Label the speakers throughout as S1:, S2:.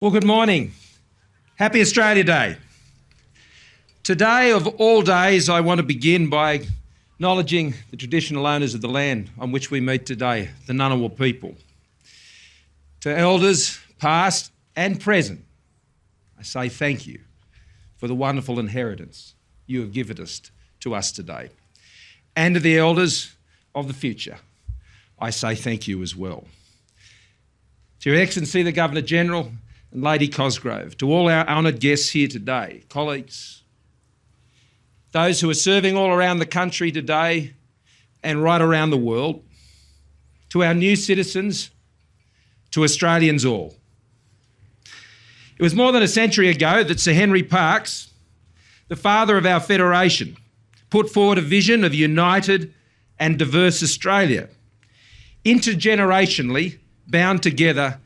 S1: Well, good morning. Happy Australia Day. Today, of all days, I want to begin by acknowledging the traditional owners of the land on which we meet today, the Ngunnawal people. To elders, past and present, I say thank you for the wonderful inheritance you have given to us today. And to the elders of the future, I say thank you as well. To Your Excellency, the Governor-General, and Lady Cosgrove, to all our honoured guests here today, colleagues, those who are serving all around the country today and right around the world, to our new citizens, to Australians all. It was more than a century ago that Sir Henry Parkes, the father of our federation, put forward a vision of a united and diverse Australia, intergenerationally bound together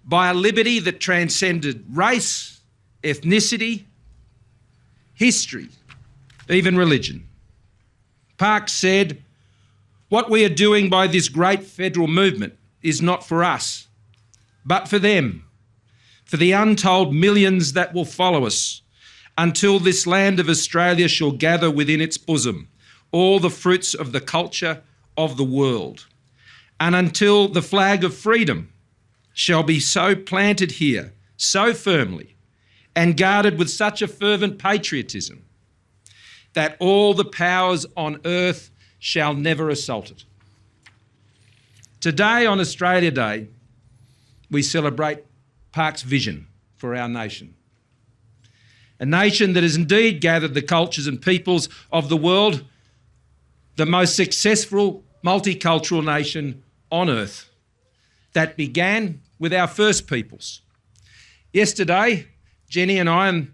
S1: by a liberty that transcended race, ethnicity, history, even religion. Parkes said, "What we are doing by this great federal movement is not for us, but for them, for the untold millions that will follow us, until this land of Australia shall gather within its bosom all the fruits of the culture of the world, and until the flag of freedom shall be so planted here, so firmly, and guarded with such a fervent patriotism, that all the powers on earth shall never assault it." Today, on Australia Day, we celebrate Parkes' vision for our nation. A nation that has indeed gathered the cultures and peoples of the world, the most successful multicultural nation on earth, that began with our first peoples. Yesterday, Jenny and I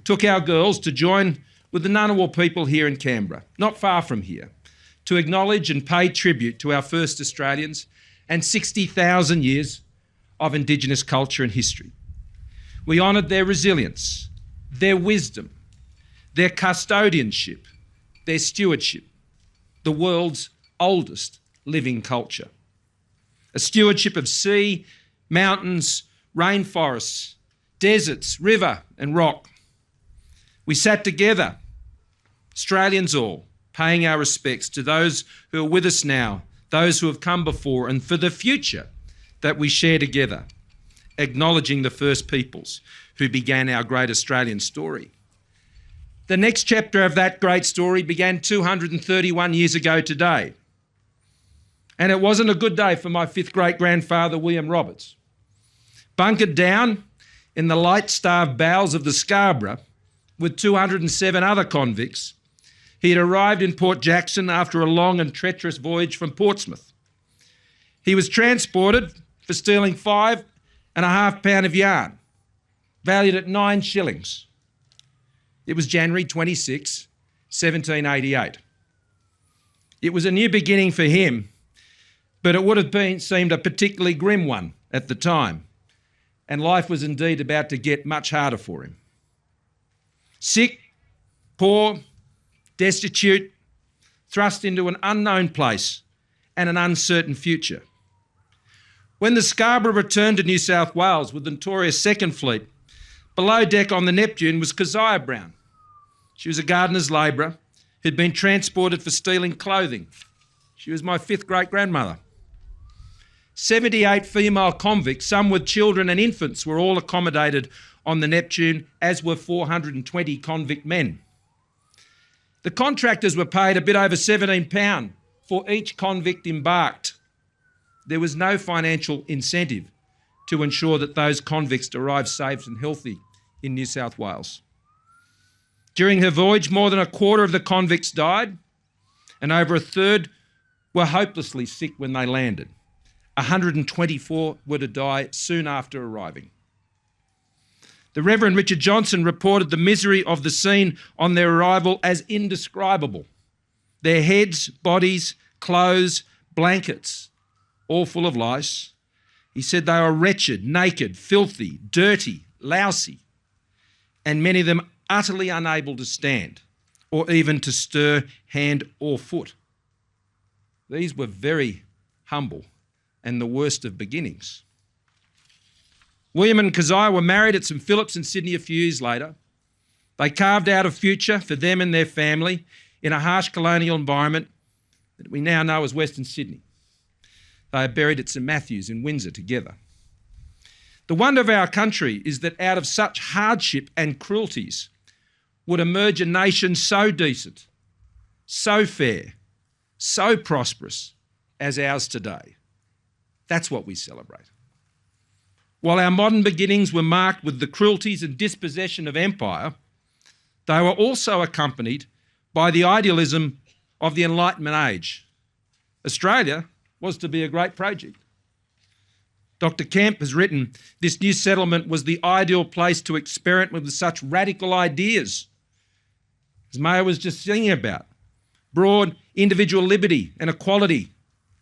S1: took our girls to join with the Ngunnawal people here in Canberra, not far from here, to acknowledge and pay tribute to our first Australians and 60,000 years of Indigenous culture and history. We honoured their resilience, their wisdom, their custodianship, their stewardship, the world's oldest living culture. A stewardship of sea, mountains, rainforests, deserts, river and rock. We sat together, Australians all, paying our respects to those who are with us now, those who have come before, and for the future that we share together, acknowledging the first peoples who began our great Australian story. The next chapter of that great story began 231 years ago today. And it wasn't a good day for my fifth great-grandfather, William Roberts. Bunkered down in the light-starved bowels of the Scarborough with 207 other convicts, he had arrived in Port Jackson after a long and treacherous voyage from Portsmouth. He was transported for stealing 5.5 pounds of yarn, valued at 9 shillings. It was January 26, 1788. It was a new beginning for him, but it would have seemed a particularly grim one at the time, and life was indeed about to get much harder for him. Sick, poor, destitute, thrust into an unknown place and an uncertain future. When the Scarborough returned to New South Wales with the notorious Second Fleet, below deck on the Neptune was Keziah Brown. She was a gardener's labourer who'd been transported for stealing clothing. She was my fifth great-grandmother. 78 female convicts, some with children and infants, were all accommodated on the Neptune, as were 420 convict men. The contractors were paid a bit over £17 for each convict embarked. There was no financial incentive to ensure that those convicts arrived safe and healthy in New South Wales. During her voyage, more than a quarter of the convicts died, and over a third were hopelessly sick when they landed. 124 were to die soon after arriving. The Reverend Richard Johnson reported the misery of the scene on their arrival as indescribable. Their heads, bodies, clothes, blankets, all full of lice. He said they were wretched, naked, filthy, dirty, lousy, and many of them utterly unable to stand or even to stir hand or foot. These were very humble and the worst of beginnings. William and Keziah were married at St Philip's in Sydney a few years later. They carved out a future for them and their family in a harsh colonial environment that we now know as Western Sydney. They are buried at St Matthew's in Windsor together. The wonder of our country is that out of such hardship and cruelties would emerge a nation so decent, so fair, so prosperous as ours today. That's what we celebrate. While our modern beginnings were marked with the cruelties and dispossession of empire, they were also accompanied by the idealism of the Enlightenment age. Australia was to be a great project. Dr. Kemp has written, this new settlement was the ideal place to experiment with such radical ideas, as Mayo was just singing about. Broad individual liberty and equality,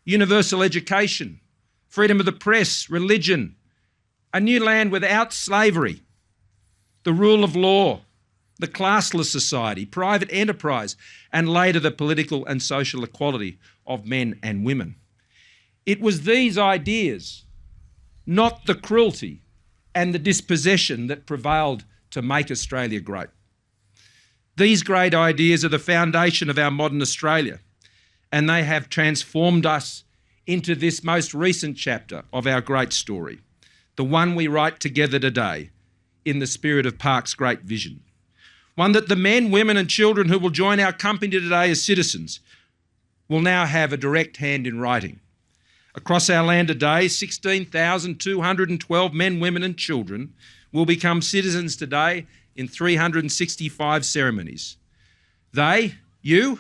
S1: universal education, freedom of the press, religion, a new land without slavery, the rule of law, the classless society, private enterprise, and later the political and social equality of men and women. It was these ideas, not the cruelty and the dispossession, that prevailed to make Australia great. These great ideas are the foundation of our modern Australia, and they have transformed us into this most recent chapter of our great story, the one we write together today in the spirit of Park's great vision. One that the men, women and children who will join our company today as citizens will now have a direct hand in writing. Across our land today, 16,212 men, women and children will become citizens today in 365 ceremonies. They, you,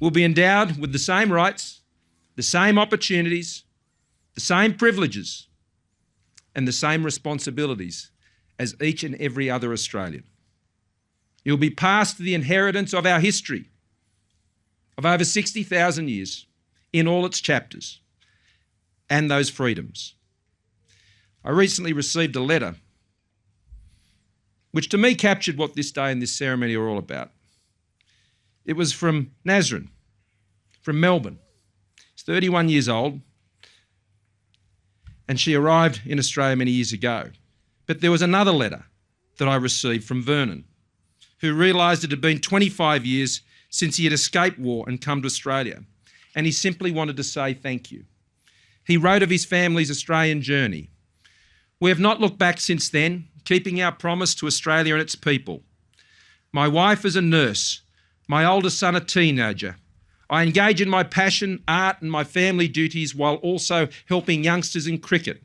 S1: will be endowed with the same rights, the same opportunities, the same privileges and the same responsibilities as each and every other Australian. You'll be passed the inheritance of our history of over 60,000 years in all its chapters and those freedoms. I recently received a letter which to me captured what this day and this ceremony are all about. It was from Nazrin, from Melbourne. She's 31 years old and she arrived in Australia many years ago. But there was another letter that I received from Vernon, who realised it had been 25 years since he had escaped war and come to Australia, and he simply wanted to say thank you. He wrote of his family's Australian journey. We have not looked back since then, keeping our promise to Australia and its people. My wife is a nurse, my oldest son a teenager. I engage in my passion, art and my family duties while also helping youngsters in cricket.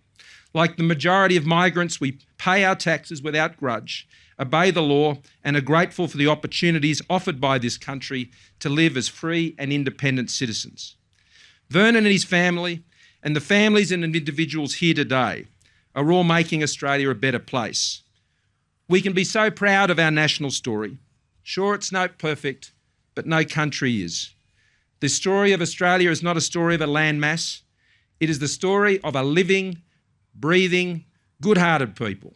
S1: Like the majority of migrants, we pay our taxes without grudge, obey the law and are grateful for the opportunities offered by this country to live as free and independent citizens. Vernon and his family and the families and individuals here today are all making Australia a better place. We can be so proud of our national story. Sure, it's not perfect, but no country is. The story of Australia is not a story of a landmass. It is the story of a living, breathing, good-hearted people,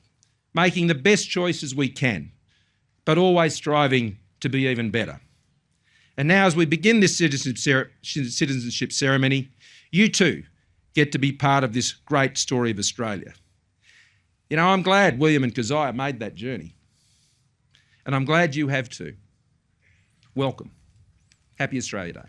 S1: making the best choices we can, but always striving to be even better. And now as we begin this citizenship ceremony, you too get to be part of this great story of Australia. You know, I'm glad William and Keziah made that journey. And I'm glad you have too. Welcome. Happy Australia Day.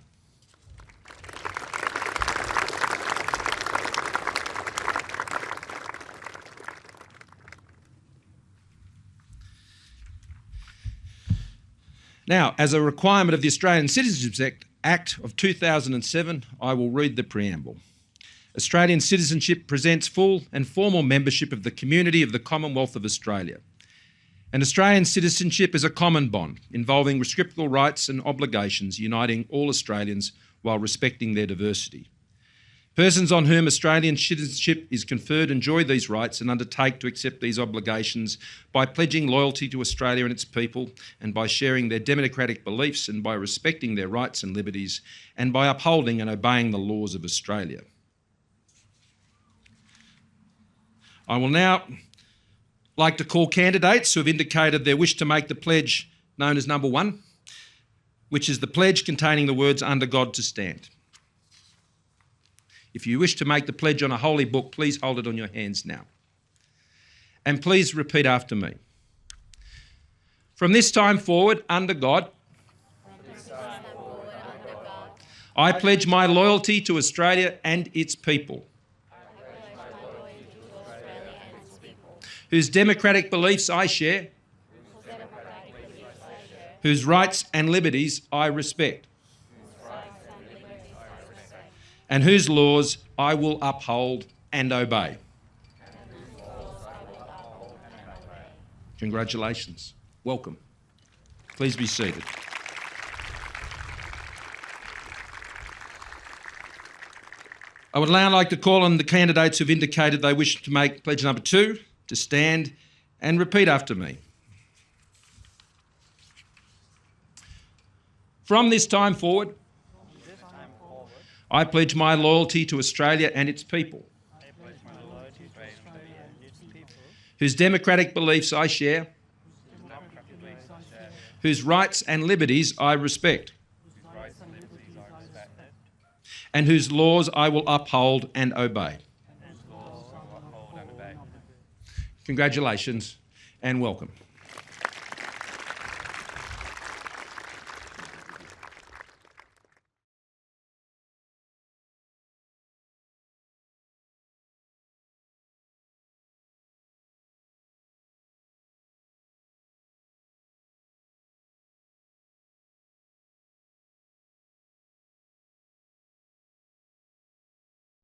S1: Now, as a requirement of the Australian Citizenship Act of 2007, I will read the preamble. Australian citizenship presents full and formal membership of the community of the Commonwealth of Australia. And Australian citizenship is a common bond involving reciprocal rights and obligations uniting all Australians while respecting their diversity. Persons on whom Australian citizenship is conferred enjoy these rights and undertake to accept these obligations by pledging loyalty to Australia and its people and by sharing their democratic beliefs and by respecting their rights and liberties and by upholding and obeying the laws of Australia. I will now like to call candidates who have indicated their wish to make the pledge known as number 1, which is the pledge containing the words "under God to stand." If you wish to make the pledge on a holy book, please hold it on your hands now. And please repeat after me. From this time forward, under God, I pledge my loyalty to Australia and its people, whose democratic beliefs I share, whose rights and liberties I respect, and whose laws I will uphold and obey. Congratulations. Welcome. Please be seated. I would now like to call on the candidates who've indicated they wish to make pledge number 2 to stand and repeat after me. From this time forward, I pledge my loyalty to Australia and its people, whose democratic beliefs I share, whose rights and liberties I respect, and whose laws I will uphold and obey. Congratulations and welcome.